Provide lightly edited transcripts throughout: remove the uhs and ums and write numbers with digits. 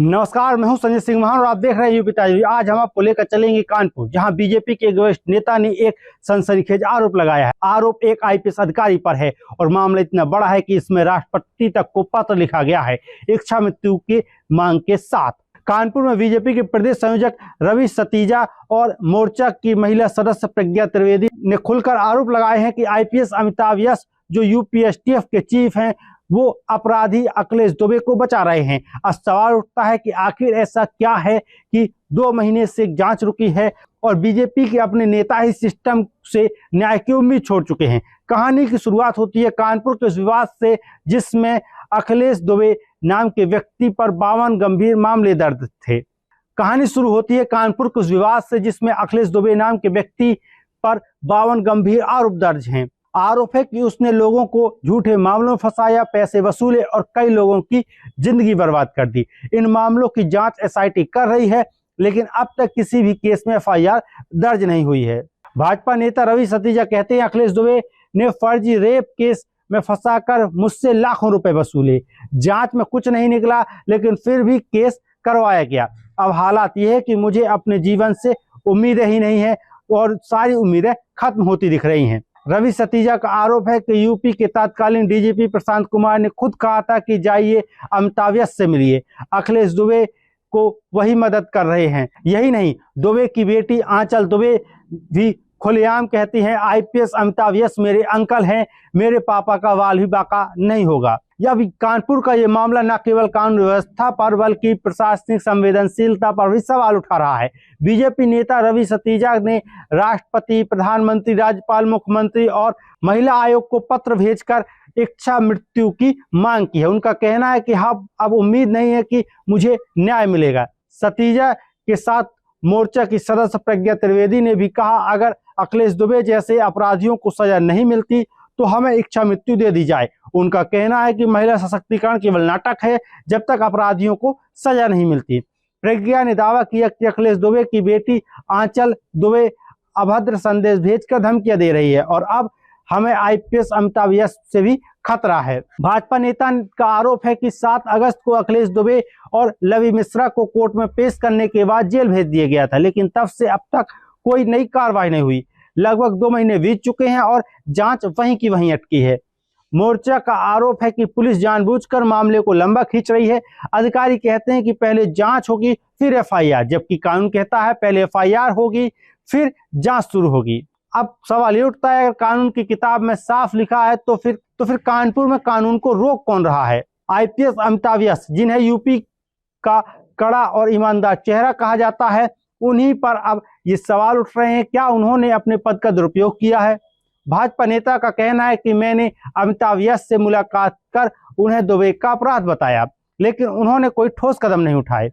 नमस्कार, मैं हूं संजय सिंह महान और आप देख रहे हैं यूपी ताजा। आज हम आपको लेकर चलेंगे कानपुर, जहां बीजेपी के एक वरिष्ठ नेता ने एक सनसनीखेज आरोप लगाया है। आरोप एक आईपीएस अधिकारी पर है और मामला इतना बड़ा है कि इसमें राष्ट्रपति तक को पत्र लिखा गया है इच्छा मृत्यु की मांग के साथ। कानपुर में बीजेपी के प्रदेश संयोजक रवि सतीजा और मोर्चा की महिला सदस्य प्रज्ञा त्रिवेदी ने खुलकर आरोप लगाए हैं कि आईपीएस अमिताभ यश, जो यूपीएसटीएफ के चीफ हैं, वो अपराधी अखिलेश दुबे को बचा रहे हैं। अब सवाल उठता है कि आखिर ऐसा क्या है कि 2 महीने से जांच रुकी है और बीजेपी के अपने नेता ही सिस्टम से न्याय की उम्मीद छोड़ चुके हैं। कहानी की शुरुआत होती है कानपुर के उस विवाद से जिसमें अखिलेश दुबे नाम के व्यक्ति पर 52 गंभीर मामले दर्ज थे। कहानी शुरू होती है कानपुर के उस विवाद से जिसमें अखिलेश दुबे नाम के व्यक्ति पर 52 गंभीर आरोप दर्ज हैं। आरोप है कि उसने लोगों को झूठे मामलों में फंसाया, पैसे वसूले और कई लोगों की जिंदगी बर्बाद कर दी। इन मामलों की जांच एसआईटी कर रही है, लेकिन अब तक किसी भी केस में एफआईआर दर्ज नहीं हुई है। भाजपा नेता रवि सतीजा कहते हैं, अखिलेश दुबे ने फर्जी रेप केस में फंसाकर मुझसे लाखों रुपए वसूले। जांच में कुछ नहीं निकला, लेकिन फिर भी केस करवाया गया। अब हालात ये है कि मुझे अपने जीवन से उम्मीदें ही नहीं है और सारी उम्मीदें खत्म होती दिख रही हैं। रवि सतीजा का आरोप है कि यूपी के तत्कालीन डीजीपी प्रशांत कुमार ने खुद कहा था कि जाइए अमिताभ यश से मिलिए। अखिलेश दुबे को वही मदद कर रहे हैं। यही नहीं, दुबे की बेटी आंचल दुबे भी खुलेआम कहती हैं, आईपीएस अमिताभ यश मेरे अंकल हैं, मेरे पापा का वाल भी बाका नहीं होगा। यह भी कानपुर का ये मामला न केवल कानून व्यवस्था पर बल्कि प्रशासनिक संवेदनशीलता पर भी सवाल उठा रहा है। बीजेपी नेता रवि सतीजा ने राष्ट्रपति, प्रधानमंत्री, राज्यपाल, मुख्यमंत्री और महिला आयोग को पत्र भेजकर इच्छा मृत्यु की मांग की है। उनका कहना है कि अब उम्मीद नहीं है कि मुझे न्याय मिलेगा। सतीजा के साथ मोर्चा की सदस्य प्रज्ञा त्रिवेदी ने भी कहा, अगर अखिलेश दुबे जैसे अपराधियों को सजा नहीं मिलती तो हमें इच्छा मृत्यु दे दी जाए। उनका कहना है कि महिला सशक्तिकरण केवल नाटक है जब तक अपराधियों को सजा नहीं मिलती। प्रज्ञा ने दावा किया कि अखिलेश दुबे की बेटी आंचल दुबे अभद्र संदेश भेजकर धमकियां दे रही है और अब हमें आईपीएस अमिताभ यश से भी खतरा है। भाजपा नेता का आरोप है कि 7 अगस्त को अखिलेश दुबे और लवी मिश्रा को कोर्ट में पेश करने के बाद जेल भेज दिया गया था, लेकिन तब से अब तक कोई नई कार्रवाई नहीं हुई। लगभग 2 महीने बीत चुके हैं और जांच वहीं की वहीं अटकी है। मोर्चा का आरोप है कि पुलिस जानबूझकर मामले को लंबा खींच रही है। अधिकारी कहते हैं कि पहले जांच होगी फिर एफआईआर, जबकि कानून कहता है पहले एफआईआर होगी फिर जांच शुरू होगी। अब सवाल ये उठता है, अगर कानून की किताब में साफ लिखा है तो फिर कानपुर में कानून को रोक कौन रहा है? आईपीएस अमिताभ यश, जिन्हें यूपी का कड़ा और ईमानदार चेहरा कहा जाता है, उन्हीं पर अब ये सवाल उठ रहे हैं, क्या उन्होंने अपने पद का दुरुपयोग किया है? भाजपा नेता का कहना है कि मैंने अमिताभ यश से मुलाकात कर उन्हें दुबे का अपराध बताया, लेकिन उन्होंने कोई ठोस कदम नहीं उठाए।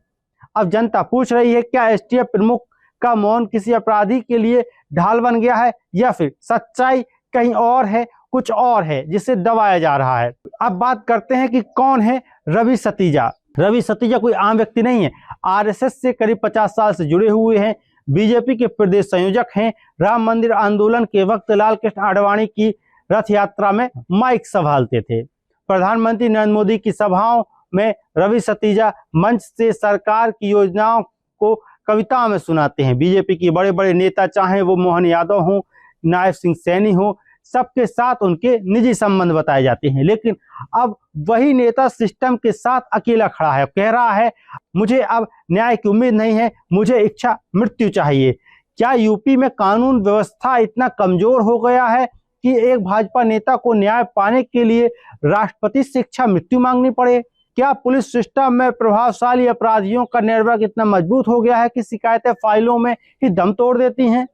अब जनता पूछ रही है, क्या एसटीएफ प्रमुख का मौन किसी अपराधी के लिए ढाल बन गया है या फिर सच्चाई कहीं और है, कुछ और है जिसे दबाया जा रहा है? अब बात करते हैं कि कौन है रवि सतीजा। रवि सतीजा कोई आम व्यक्ति नहीं है। आरएसएस से करीब 50 साल से जुड़े हुए हैं। बीजेपी के प्रदेश संयोजक हैं। राम मंदिर आंदोलन के वक्त लाल कृष्ण आडवाणी की रथ यात्रा में माइक संभालते थे। प्रधानमंत्री नरेंद्र मोदी की सभाओं में रवि सतीजा मंच से सरकार की योजनाओं को कविताओं में सुनाते हैं। बीजेपी के बड़े बड़े नेता, चाहे वो मोहन यादव हो, नायब सिंह सैनी हो, सबके साथ उनके निजी संबंध बताए जाते हैं, लेकिन अब वही नेता सिस्टम के साथ अकेला खड़ा है। कह रहा है, मुझे अब न्याय की उम्मीद नहीं है, मुझे इच्छा मृत्यु चाहिए। क्या यूपी में कानून व्यवस्था इतना कमजोर हो गया है कि एक भाजपा नेता को न्याय पाने के लिए राष्ट्रपति से इच्छा मृत्यु मांगनी पड़े? क्या पुलिस सिस्टम में प्रभावशाली अपराधियों का नेटवर्क इतना मजबूत हो गया है कि शिकायतें फाइलों में ही दम तोड़ देती हैं?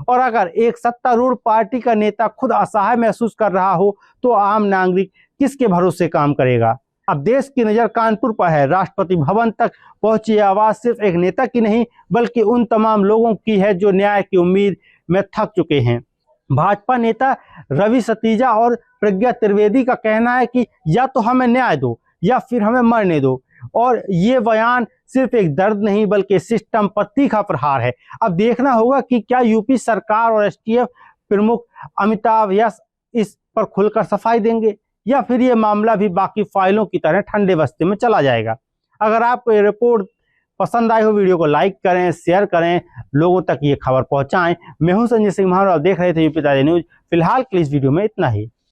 और अगर एक सत्तारूढ़ पार्टी का नेता खुद असहाय महसूस कर रहा हो तो आम नागरिक किसके भरोसे काम करेगा? अब देश की नजर कानपुर पर है। राष्ट्रपति भवन तक पहुंची आवाज सिर्फ एक नेता की नहीं बल्कि उन तमाम लोगों की है जो न्याय की उम्मीद में थक चुके हैं। भाजपा नेता रवि सतीजा और प्रज्ञा त्रिवेदी का कहना है कि या तो हमें न्याय दो या फिर हमें मरने दो, और ये बयान सिर्फ एक दर्द नहीं बल्कि सिस्टम पर तीखा प्रहार है। अब देखना होगा कि क्या यूपी सरकार और एसटीएफ प्रमुख अमिताभ यश इस पर खुलकर सफाई देंगे या फिर ये मामला भी बाकी फाइलों की तरह ठंडे बस्ते में चला जाएगा। अगर आपको ये रिपोर्ट पसंद आई हो, वीडियो को लाइक करें, शेयर करें, लोगों तक ये खबर पहुंचाएं। मैं हूं संजय सिंह महावर, आप देख रहे थे यूपी ताज़ा न्यूज। फिलहाल के लिए इस वीडियो में इतना ही।